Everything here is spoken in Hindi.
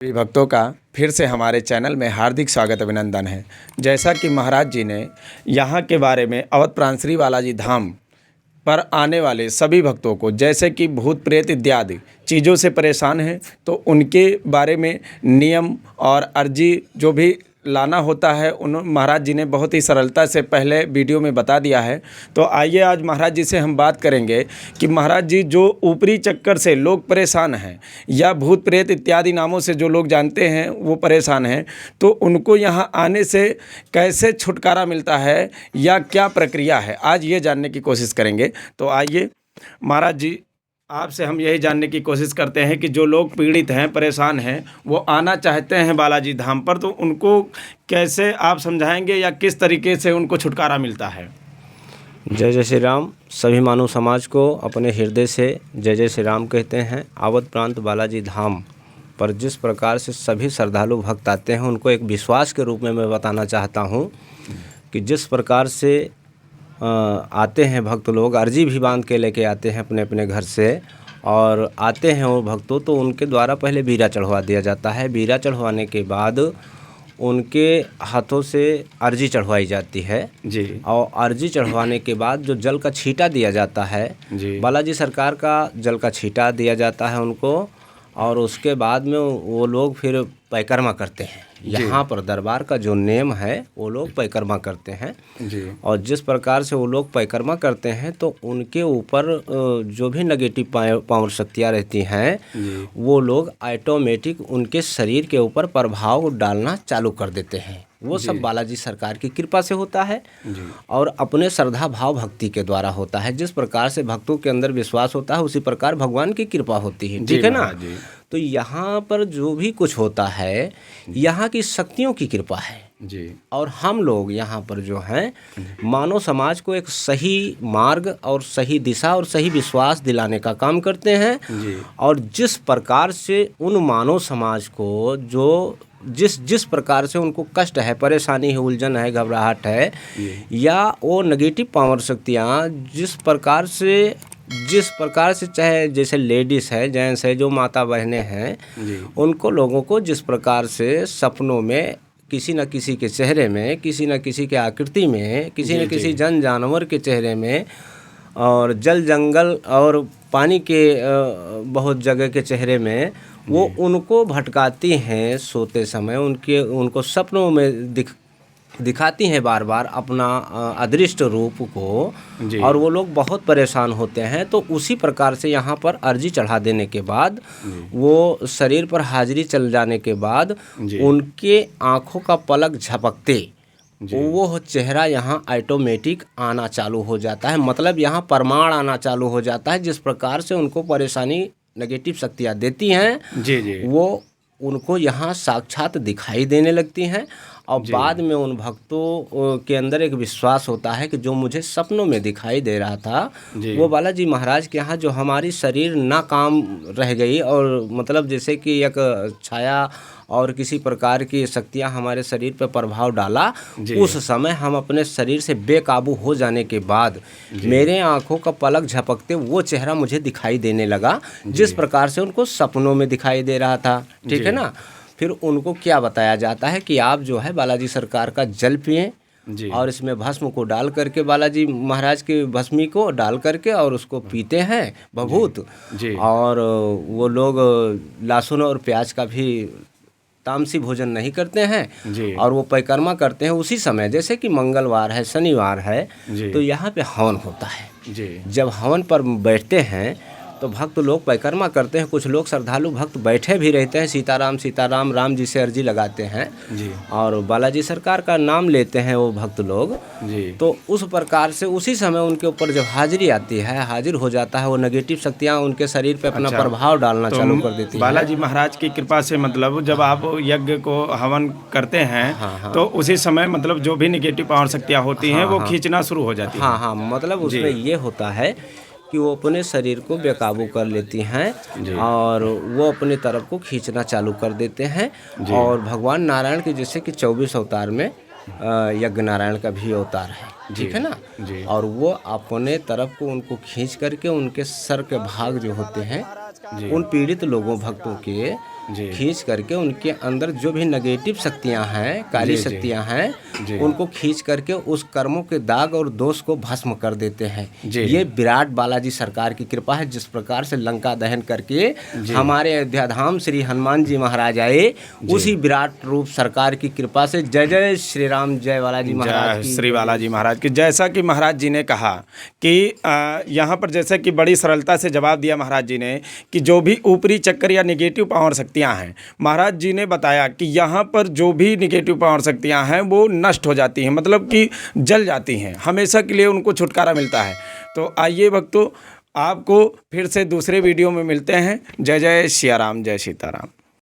सभी भक्तों का फिर से हमारे चैनल में हार्दिक स्वागत अभिनंदन है। जैसा कि महाराज जी ने यहाँ के बारे में अवध प्राण श्री बालाजी धाम पर आने वाले सभी भक्तों को, जैसे कि भूत प्रेत इत्यादि चीज़ों से परेशान हैं, तो उनके बारे में नियम और अर्जी जो भी लाना होता है उन महाराज जी ने बहुत ही सरलता से पहले वीडियो में बता दिया है। तो आइए आज महाराज जी से हम बात करेंगे कि महाराज जी जो ऊपरी चक्कर से लोग परेशान हैं या भूत प्रेत इत्यादि नामों से जो लोग जानते हैं वो परेशान हैं, तो उनको यहाँ आने से कैसे छुटकारा मिलता है या क्या प्रक्रिया है, आज ये जानने की कोशिश करेंगे। तो आइए महाराज जी, आपसे हम यही जानने की कोशिश करते हैं कि जो लोग पीड़ित हैं, परेशान हैं, वो आना चाहते हैं बालाजी धाम पर, तो उनको कैसे आप समझाएंगे या किस तरीके से उनको छुटकारा मिलता है। जय जय श्री राम। सभी मानव समाज को अपने हृदय से जय जय श्री राम कहते हैं। अवध प्रांत बालाजी धाम पर जिस प्रकार से सभी श्रद्धालु भक्त आते हैं, उनको एक विश्वास के रूप में मैं बताना चाहता हूँ कि जिस प्रकार से आते हैं भक्त लोग, अर्जी भी बांध के लेके आते हैं अपने अपने घर से, और आते हैं वो भक्तों, तो उनके द्वारा पहले बीरा चढ़वा दिया जाता है। बीरा चढ़वाने के बाद उनके हाथों से अर्जी चढ़वाई जाती है जी। और अर्जी चढ़वाने के बाद जो जल का छींटा दिया जाता है जी, बालाजी सरकार का जल का छींटा दिया जाता है उनको, और उसके बाद में वो लोग फिर परिक्रमा करते हैं। यहाँ पर दरबार का जो नियम है वो लोग परिक्रमा करते हैं जी। और जिस प्रकार से वो लोग परिक्रमा करते हैं तो उनके ऊपर जो भी नेगेटिव पावर शक्तियाँ रहती हैं वो लोग ऑटोमेटिक उनके शरीर के ऊपर प्रभाव डालना चालू कर देते हैं। वो सब बालाजी सरकार की कृपा से होता है और अपने श्रद्धा भाव भक्ति के द्वारा होता है। जिस प्रकार से भक्तों के अंदर विश्वास होता है उसी प्रकार भगवान की कृपा होती है, ठीक है ना। तो यहाँ पर जो भी कुछ होता है यहाँ की शक्तियों की कृपा है जी। और हम लोग यहाँ पर जो हैं मानव समाज को एक सही मार्ग और सही दिशा और सही विश्वास दिलाने का काम करते हैं जी। और जिस प्रकार से उन मानव समाज को जो जिस प्रकार से उनको कष्ट है, परेशानी है, उलझन है, घबराहट है, या वो नेगेटिव पावर शक्तियाँ जिस प्रकार से चाहे जैसे लेडीज़ है, जेंट्स है, जो माता बहनें हैं, उनको लोगों को जिस प्रकार से सपनों में किसी न किसी के चेहरे में, किसी न किसी के आकृति में, किसी न किसी जन जानवर के चेहरे में, और जल जंगल और पानी के बहुत जगह के चेहरे में वो उनको भटकाती हैं सोते समय, उनको सपनों में दिखाती हैं बार बार अपना अदृष्ट रूप को, और वो लोग बहुत परेशान होते हैं। तो उसी प्रकार से यहाँ पर अर्जी चढ़ा देने के बाद वो शरीर पर हाजिरी चल जाने के बाद उनके आँखों का पलक झपकते वो चेहरा यहाँ ऑटोमेटिक आना चालू हो जाता है, मतलब यहाँ प्रमाण आना चालू हो जाता है। जिस प्रकार से उनको परेशानी नेगेटिव शक्तियाँ देती हैं जी। वो उनको यहाँ साक्षात दिखाई देने लगती हैं और बाद में उन भक्तों के अंदर एक विश्वास होता है कि जो मुझे सपनों में दिखाई दे रहा था वो बालाजी महाराज के यहाँ जो हमारी शरीर नाकाम रह गई, और मतलब जैसे कि एक छाया और किसी प्रकार की शक्तियाँ हमारे शरीर पर प्रभाव डाला, उस समय हम अपने शरीर से बेकाबू हो जाने के बाद मेरे आँखों का पलक झपकते वो चेहरा मुझे दिखाई देने लगा, जिस प्रकार से उनको सपनों में दिखाई दे रहा था, ठीक है ना। फिर उनको क्या बताया जाता है कि आप जो है बालाजी सरकार का जल पिएं और इसमें भस्म को डाल करके, बालाजी महाराज के भस्मी को डाल करके और उसको पीते हैं भभूत, और वो लोग लहसुन और प्याज का भी तामसी भोजन नहीं करते हैं और वो परिक्रमा करते हैं उसी समय, जैसे कि मंगलवार है, शनिवार है, तो यहाँ पे हवन होता है। जब हवन पर बैठते हैं तो भक्त लोग परिक्रमा करते हैं, कुछ लोग श्रद्धालु भक्त बैठे भी रहते हैं, सीताराम सीताराम राम जी से अर्जी लगाते हैं और बालाजी सरकार का नाम लेते हैं वो भक्त लोग। तो उस प्रकार से उसी समय उनके ऊपर जब हाजिरी आती है, हाजिर हो जाता है, वो नेगेटिव शक्तियाँ उनके शरीर पे अपना प्रभाव डालना चालू कर देती है। बालाजी महाराज की कृपा से मतलब जब आप यज्ञ को हवन करते हैं तो उसी समय मतलब जो भी नेगेटिव पावर शक्तियाँ होती हैं वो खींचना शुरू हो जाती है। हाँ, मतलब उसमें ये होता है कि वो अपने शरीर को बेकाबू कर लेती हैं और वो अपने तरफ को खींचना चालू कर देते हैं। और भगवान नारायण के जैसे कि 24 अवतार में यज्ञ नारायण का भी अवतार है, ठीक है ना। और वो अपने तरफ को उनको खींच करके उनके सर के भाग जो होते हैं उन पीड़ित लोगों भक्तों के जी। खींच करके उनके अंदर जो भी नेगेटिव शक्तियां हैं, काली जी, जी। शक्तियां हैं, जी। उनको खींच करके उस कर्मों के दाग और दोष को भस्म कर देते हैं। जी। ये विराट बालाजी सरकार की कृपा है। जिस प्रकार से लंका दहन करके हमारे अयोध्या धाम श्री हनुमान जी महाराज आए, उसी विराट रूप सरकार की कृपा से। जय जय श्री राम, जय बालाजी महाराज जय की। श्री बालाजी महाराज की। जैसा कि महाराज जी ने कहा कि यहाँ पर जैसे कि बड़ी सरलता से जवाब दिया महाराज जी ने कि जो भी ऊपरी चक्कर या निगेटिव पावर शक्तियाँ हैं, महाराज जी ने बताया कि यहाँ पर जो भी निगेटिव पावर शक्तियाँ हैं वो नष्ट हो जाती हैं, मतलब कि जल जाती हैं, हमेशा के लिए उनको छुटकारा मिलता है। तो आइए भक्तों, आपको फिर से दूसरे वीडियो में मिलते हैं। जय जय सिया राम, जय सीताराम।